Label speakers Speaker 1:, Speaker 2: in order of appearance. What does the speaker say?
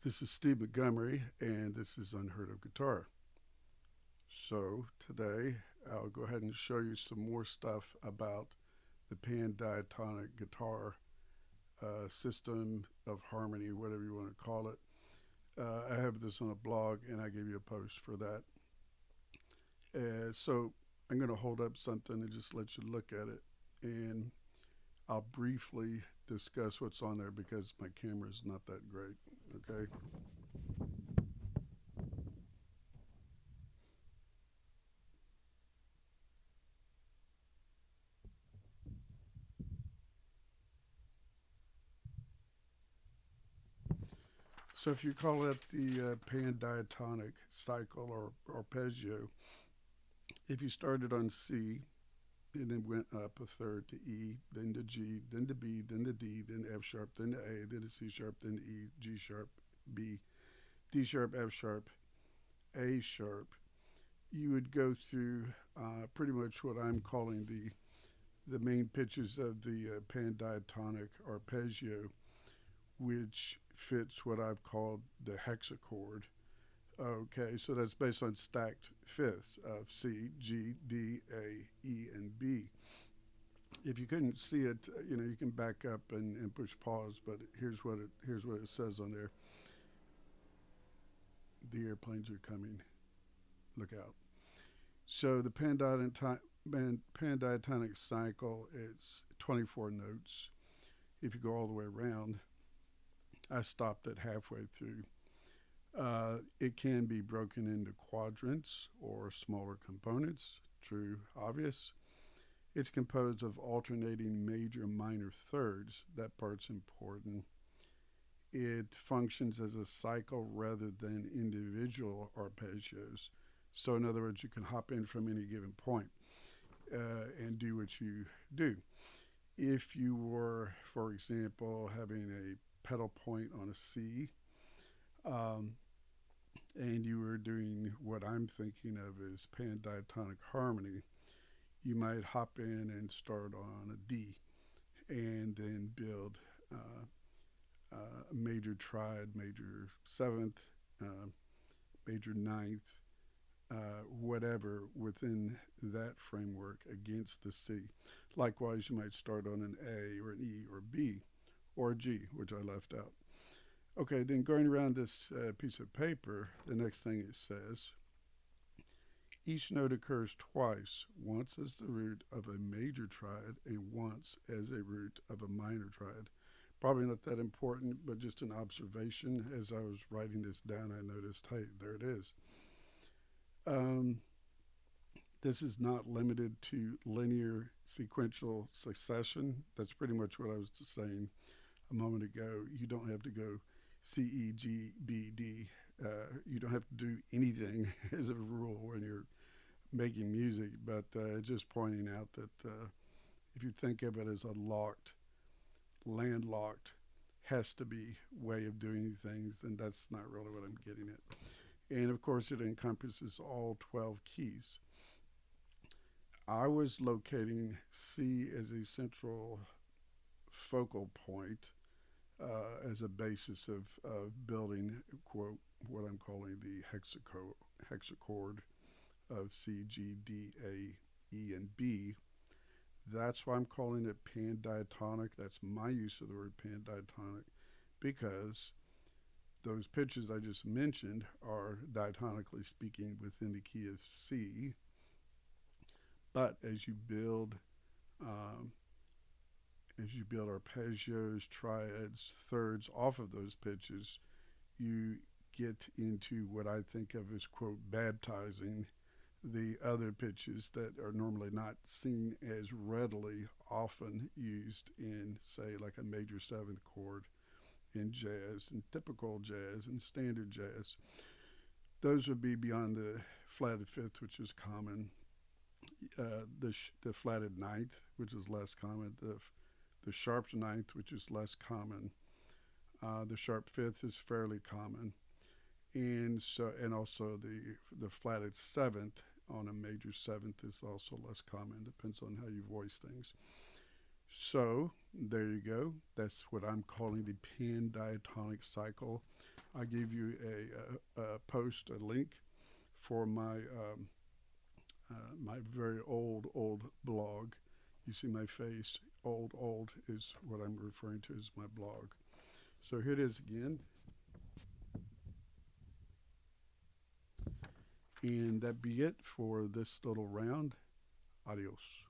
Speaker 1: This is Steve Montgomery, and this is Unheard of Guitar. So, today I'll go ahead and show you some more stuff about the Pandiatonic guitar system of harmony, whatever you want to call it. I have this on a blog, and I gave you a post for that. So, I'm going to hold up something and just let you look at it, and I'll briefly discuss what's on there because my camera is not that great. Okay. So if you call it the Pandiatonic cycle or arpeggio, if you started on C and then went up a third to E, then to G, then to B, then to D, then to F sharp, then to A, then to C sharp, then to E, G sharp, B, D sharp, F sharp, A sharp, you would go through pretty much what I'm calling the main pitches of the Pandiatonic arpeggio, which fits what I've called the hexachord. Okay, so that's based on stacked fifths of C, G, D, A, E, and B. If you couldn't see it, you can back up and push pause. But here's what it says on there. The airplanes are coming. Look out. So the Pandiatonic cycle, it's 24 notes. If you go all the way around, I stopped at halfway through. It can be broken into quadrants or smaller components. True, obvious. It's composed of alternating major minor thirds. That part's important. It functions as a cycle rather than individual arpeggios. So, in other words, you can hop in from any given point and do what you do. If you were, for example, having a pedal point on a C, um, and you were doing what I'm thinking of as pandiatonic harmony, you might hop in and start on a D and then build major triad, major seventh, uh, major ninth, whatever within that framework against the C. Likewise, you might start on an A or an E or B or a G, which I left out. Okay, then going around this piece of paper, the next thing it says, each note occurs twice, once as the root of a major triad and once as a root of a minor triad. Probably not that important, but just an observation. As I was writing this down, I noticed, hey, there it is. Um, this is not limited to linear sequential succession. That's pretty much what I was just saying a moment ago. You don't have to go C, E, G, B, D. You don't have to do anything as a rule when you're making music, but just pointing out that if you think of it as a locked, landlocked, has to be way of doing things, then that's not really what I'm getting at. And of course, it encompasses all 12 keys. I was locating C as a central focal point as a basis of building, quote, what I'm calling the hexachord of C, G, D, A, E, and B. That's why I'm calling it pandiatonic. That's my use of the word pandiatonic because those pitches I just mentioned are diatonically speaking within the key of C. But um, as you build arpeggios, triads, thirds off of those pitches, you get into what I think of as, quote, baptizing the other pitches that are normally not seen as readily often used in, say, like a major seventh chord in jazz and typical jazz and standard jazz. Those would be beyond the flatted fifth, which is common, the flatted ninth, which is less common, the sharp ninth, which is less common. The sharp fifth is fairly common, and also the flatted seventh on a major seventh is also less common. Depends on how you voice things. So there you go. That's what I'm calling the pandiatonic cycle. I gave you a post, a link for my my very old blog. You see my face. Old is what I'm referring to as my blog. So here it is again. And that be it for this little round. Adios.